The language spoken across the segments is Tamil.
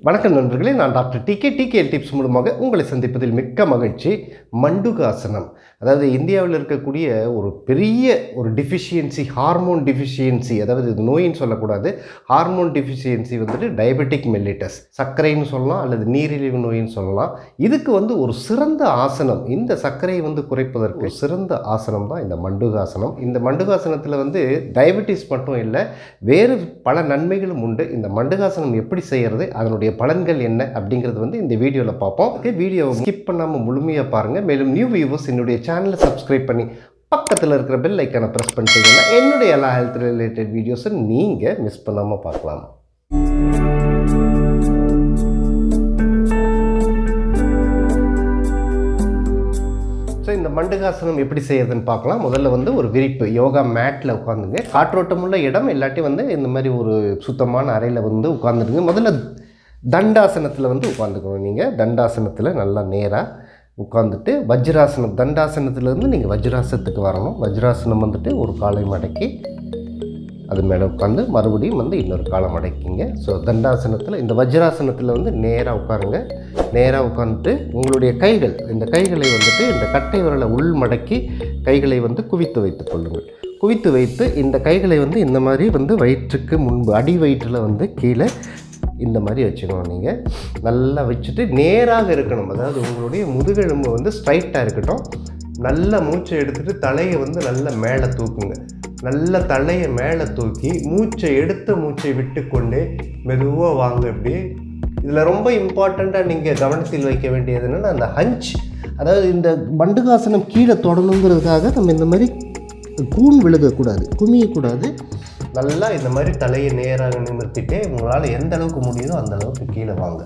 வணக்கம் நண்பர்களே, நான் டாக்டர் டிகே டிப்ஸ் மூலமாக உங்களை சந்திப்பதில் மிக்க மகிழ்ச்சி. மண்டுகாசனம், அதாவது இந்தியாவில் இருக்கக்கூடிய ஒரு பெரிய டிஃபிஷியன்சி, ஹார்மோன் டிஃபிஷியன்சி, அதாவது இது நோயின்னு சொல்லக்கூடாது. ஹார்மோன் டிஃபிஷியன்சி வந்துட்டு டயபெட்டிக் மெல்லிட்டஸ், சர்க்கரைன்னு சொல்லலாம் அல்லது நீரிழிவு நோயின்னு சொல்லலாம். இதுக்கு ஒரு சிறந்த ஆசனம், இந்த சர்க்கரையை குறைப்பதற்கு சிறந்த ஆசனம் தான் இந்த மண்டுகாசனம். இந்த மண்டுகாசனத்தில் டயபெட்டிஸ் மட்டும் இல்லை, வேறு பல நன்மைகளும் உண்டு. இந்த மண்டுகாசனம் எப்படி செய்கிறது, அதனுடைய பலன்கள் என்ன அப்படிங்கிறது இந்த வீடியோவில் பார்ப்போம். வீடியோவை ஸ்கிப் பண்ணாமல் முழுமையாக பாருங்கள். மேலும் நியூ வியூவர்ஸ் என்னுடைய சேனலை சப்ஸ்கிரைப் பண்ணி பக்கத்தில் இருக்கிற பெல் ஐக்கானை ப்ரெஸ் பண்ணிட்டீங்கன்னா என்னுடைய எல்லா ஹெல்த் ரிலேட்டட் வீடியோஸை நீங்கள் மிஸ் பண்ணாமல் பார்க்கலாம். ஸோ இந்த மண்டுகாசனம் எப்படி செய்யறதுன்னு பார்க்கலாம். முதல்ல ஒரு விரிப்பு யோகா மேட்டில் உட்காந்துங்க. காற்றோட்டமுள்ள இடம் இல்லாட்டி இந்த மாதிரி ஒரு சுத்தமான அறையில் உட்காந்துடுங்க. முதல்ல தண்டாசனத்தில் உட்காந்துக்கணும். நீங்கள் தண்டாசனத்தில் நல்லா நேராக உட்காந்துட்டு வஜ்ராசனம், தண்டாசனத்துலேருந்து நீங்கள் வஜ்ராசனத்துக்கு வரணும். வஜ்ராசனம் ஒரு காலை மடக்கி அது மேலே உட்காந்து மறுபடியும் இன்னொரு காலை மடக்கிங்க. ஸோ தண்டாசனத்தில் இந்த வஜ்ராசனத்தில் நேராக உட்காருங்க. நேராக உட்காந்துட்டு உங்களுடைய கைகள், இந்த கைகளை இந்த கட்டை விரலை உள் மடக்கி கைகளை குவித்து வைத்து கொள்ளுங்கள். குவித்து வைத்து இந்த கைகளை இந்த மாதிரி வயிற்றுக்கு முன்பு அடி வயிற்றில் கீழே இந்த மாதிரி வச்சுக்கணும். நீங்கள் நல்லா வச்சுட்டு நேராக இருக்கணும். அதாவது உங்களுடைய முதுகெலும்பு ஸ்ட்ரைட்டாக இருக்கட்டும். நல்ல மூச்சை எடுத்துகிட்டு தலையை நல்லா மேலே தூக்குங்க. நல்ல தலையை மேலே தூக்கி மூச்சை விட்டு கொண்டே மெதுவாக வாங்க. இப்படி இதில் ரொம்ப இம்பார்ட்டண்ட்டாக நீங்கள் கவனத்தில் வைக்க வேண்டியது என்னென்னா, அந்த ஹஞ்ச், அதாவது இந்த மண்டுகாசனம் கீழே தொடணுங்கிறதுக்காக நம்ம இந்த மாதிரி கூன் விழுகக்கூடாது, குமியக்கூடாது. நல்லா இந்த மாதிரி தலையை நேராக நிமிர்த்திட்டே உங்களால் எந்த அளவுக்கு முடியுதோ அந்த அளவுக்கு கீழே வாங்க.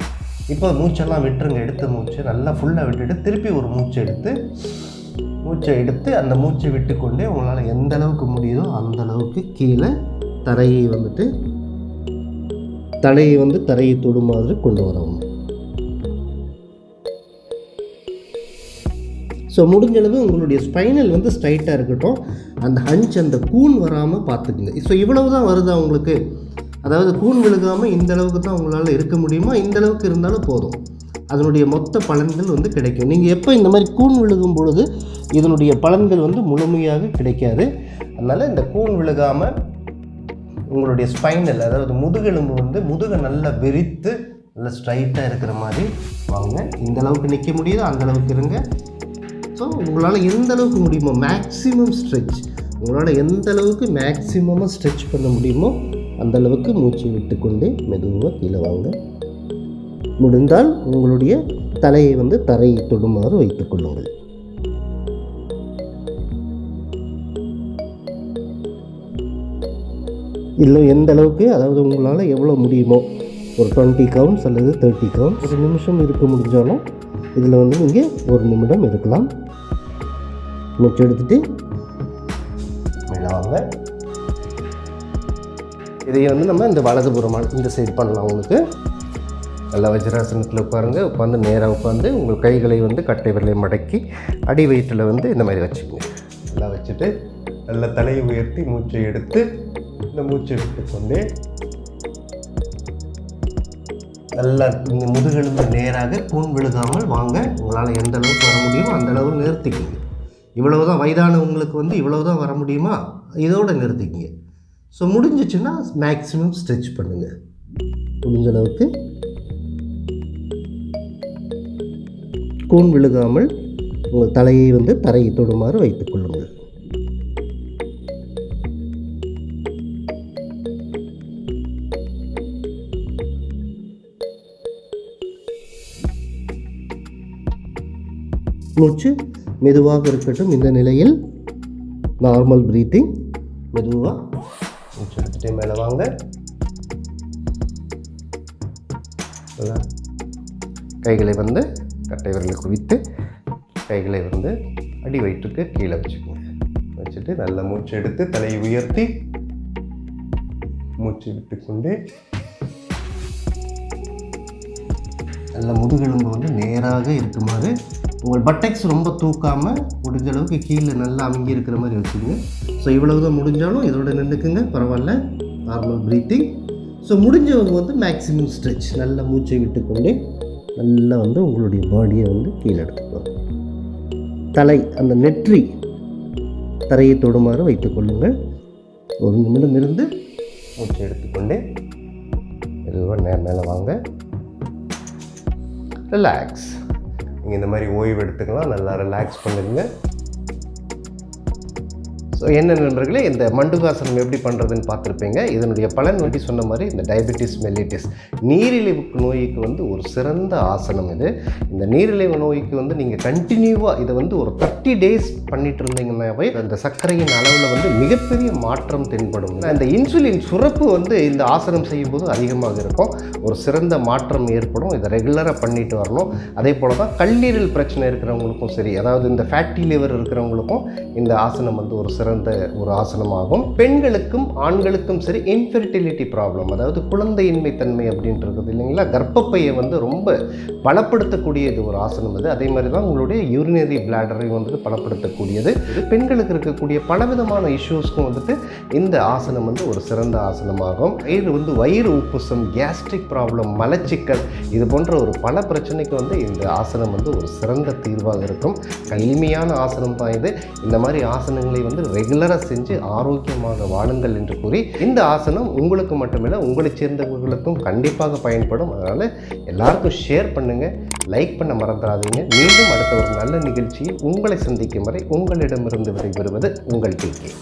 இப்போ மூச்செல்லாம் விட்டுருங்க. எடுத்த மூச்சு நல்லா ஃபுல்லாக விட்டுட்டு திருப்பி ஒரு மூச்சை எடுத்து அந்த மூச்சை விட்டு கொண்டே உங்களால் எந்த அளவுக்கு முடியுதோ அந்த அளவுக்கு கீழே தரையை தரையை தொடும் மாதிரி கொண்டு வரணும். ஸோ முடிஞ்சளவு உங்களுடைய ஸ்பைனல் ஸ்ட்ரைட்டாக இருக்கட்டும். அந்த ஹஞ்ச், அந்த கூன் வராமல் பார்த்துக்குங்க. ஸோ இவ்வளவு தான் வருதா உங்களுக்கு, அதாவது கூன் விழுகாமல் இந்த அளவுக்கு தான் உங்களால் இருக்க முடியுமா, இந்த அளவுக்கு இருந்தாலும் போதும். அதனுடைய மொத்த பலன்கள் கிடைக்கும். நீங்கள் எப்போ இந்த மாதிரி கூன் விழுகும் பொழுது இதனுடைய பலன்கள் முழுமையாக கிடைக்காது. அதனால் இந்த கூன் விழுகாமல் உங்களுடைய ஸ்பைனல், அதாவது முதுகெலும்பு முதுகை நல்லா விரித்து நல்லா ஸ்ட்ரைட்டாக இருக்கிற மாதிரி வாங்க. இந்த அளவுக்கு நிற்க முடியுதோ அந்த அளவுக்கு இருங்க. ஸோ உங்களால் எந்த அளவுக்கு முடியுமோ மேக்ஸிமம் ஸ்ட்ரெச், உங்களால் எந்த அளவுக்கு மேக்ஸிமமாக ஸ்ட்ரெச் பண்ண முடியுமோ அந்த அளவுக்கு மூச்சை விட்டுக்கொண்டே மெதுவாக கீழே வாங்க. முடிந்தால் உங்களுடைய தலையை தரையை தொடுமாறு வைத்துக் கொள்ளுங்கள். இல்லை எந்த அளவுக்கு, அதாவது உங்களால் எவ்வளோ முடியுமோ ஒரு 20 கவுண்ட்ஸ் அல்லது 30 கவுண்ட்ஸ், ஒரு நிமிஷம் இருக்க முடிஞ்சாலும் இதில் நீங்கள் 1 நிமிடம் இருக்கலாம். மூச்சு எடுத்துகிட்டு மேலே வாங்க. இதை நம்ம இந்த வலதுபுறமான இந்த சைடு பண்ணலாம். உங்களுக்கு நல்லா வஜ்ராசனத்தில் உட்காந்து நேராக உட்காந்து உங்கள் கைகளை கட்டை விரலை மடக்கி அடி வயிற்றில் இந்த மாதிரி வச்சுக்கோங்க. நல்லா வச்சுட்டு நல்லா தலையை உயர்த்தி மூச்சை எடுத்து இந்த மூச்சை எடுத்துக்கொண்டே நல்லா இந்த முதுகெலும்பு நேராக கூன் விழுகாமல் வாங்க. உங்களால் எந்த அளவுக்கு வர முடியுமோ அந்த அளவு நிறுத்திக்கிங்க. இவ்வளவு தான் வயதானவங்களுக்கு இவ்வளவு தான் வர முடியுமா, இதோடு நிறுத்திக்கிங்க. ஸோ முடிஞ்சிச்சுன்னா மேக்ஸிமம் ஸ்ட்ரெச் பண்ணுங்கள். முடிஞ்ச அளவுக்கு கூன் விழுகாமல் உங்கள் தலையை தரையை தொடுமாறு வைத்துக் கொள்ளுங்கள். மூச்சு மெதுவாக இருக்கட்டும். இந்த நிலையில் நார்மல் ப்ரீத்திங். மெதுவாக மூச்சு எடுத்துகிட்டே மேலே வாங்க. கைகளை கட்டை விரலை குவித்து கைகளை அடி வயிற்றுக்கு கீழே வச்சுட்டு நல்லா மூச்சு எடுத்து தலையை உயர்த்தி மூச்சு விட்டுக்கொண்டு நல்ல முதுகெலும்பு நேராக இருக்குமாறு உங்கள் பட்டெக்ஸ் ரொம்ப தூக்காமல் முடிஞ்ச அளவுக்கு கீழே நல்லா அமுங்கி இருக்கிற மாதிரி வச்சுக்கோங்க. ஸோ இவ்வளவு தான் முடிஞ்சாலும் இதோட நின்றுக்குங்க, பரவாயில்ல. Normal breathing. ஸோ முடிஞ்சவங்க வந்து மேக்ஸிமம் ஸ்ட்ரெச், நல்லா மூச்சை விட்டுக்கொண்டே நல்லா வந்து உங்களுடைய பாடியை வந்து கீழே எடுத்துக்கணும். தலை அந்த நெற்றி தரையை தொடுமாறு வைத்துக்கொள்ளுங்கள். ஒரு நிமிடம் இருந்து மூச்சை எடுத்துக்கொண்டே மெதுவாக மேலே வாங்க. ரிலாக்ஸ். நீங்கள் இந்த மாதிரி ஓய்வு எடுத்துக்கலாம். நல்லா ரிலாக்ஸ் பண்ணுங்க. ஸோ என்ன நண்பர்களே, இந்த மண்டுகாசனம் எப்படி பண்ணுறதுன்னு பார்த்துருப்பீங்க. இதனுடைய பலன் வந்து சொன்ன மாதிரி இந்த டயபெட்டிஸ் மெல்லிட்டிஸ் நீரிழிவு நோய்க்கு வந்து ஒரு சிறந்த ஆசனம் இது. இந்த நீரிழிவு நோய்க்கு வந்து நீங்கள் கண்டினியூவாக இதை வந்து ஒரு 30 days பண்ணிட்டு இருந்தீங்கன்னாவே அந்த சர்க்கரையின் அளவில் வந்து மிகப்பெரிய மாற்றம் தென்படும். இந்த இன்சுலின் சுரப்பு வந்து இந்த ஆசனம் செய்யும்போது அதிகமாக இருக்கும். ஒரு சிறந்த மாற்றம் ஏற்படும். இதை ரெகுலராக பண்ணிட்டு வரணும். அதே போல் தான் கல்லீரல் பிரச்சனை இருக்கிறவங்களுக்கும் சரி, அதாவது இந்த ஃபேட்டி லிவர் இருக்கிறவங்களுக்கும் இந்த ஆசனம் வந்து ஒரு சிறந்த ஒரு ஆசனமாகும். பெண்களுக்கும் ஆண்களுக்கும் சரி இன்ஃபெர்டிலிட்டி ப்ராப்ளம், அதாவது குழந்தையின்மை தன்மை அப்படின்றது இல்லைங்களா, கர்ப்பப்பையை வந்து ரொம்ப பலப்படுத்தக்கூடிய இது ஒரு ஆசனம் இது. அதே மாதிரி தான் உங்களுடைய யூரினரி பிளாடரை வந்து பலப்படுத்தக்கூடியது. இது பெண்களுக்கு இருக்கக்கூடிய பலவிதமான இஷ்யூஸ்க்கும் வந்துட்டு இந்த ஆசனம் வந்து ஒரு சிறந்த ஆசனமாகும். வயிறு உப்புசம், கேஸ்ட்ரிக் ப்ராப்ளம், மலச்சிக்கல், இது போன்ற ஒரு பல பிரச்சனைக்கு வந்து இந்த ஆசனம் வந்து ஒரு சிறந்த தீர்வாக இருக்கும். எளிமையான ஆசனம் தான் இது. இந்த மாதிரி ஆசனங்களை வந்து ரெகுலராக செஞ்சு ஆரோக்கியமாக வாழுங்கள் என்று கூறி, இந்த ஆசனம் உங்களுக்கு மட்டுமில்லை உங்களை சேர்ந்தவர்களுக்கும் கண்டிப்பாக பயன்படும். அதனால் எல்லாருக்கும் ஷேர் பண்ணுங்கள், லைக் பண்ண மறந்துடாதீங்க. மீண்டும் அடுத்த ஒரு நல்ல நிகழ்ச்சியில் உங்களை சந்திக்கும் வரை உங்களிடமிருந்து விடைபெறுவது உங்கள் டிகே.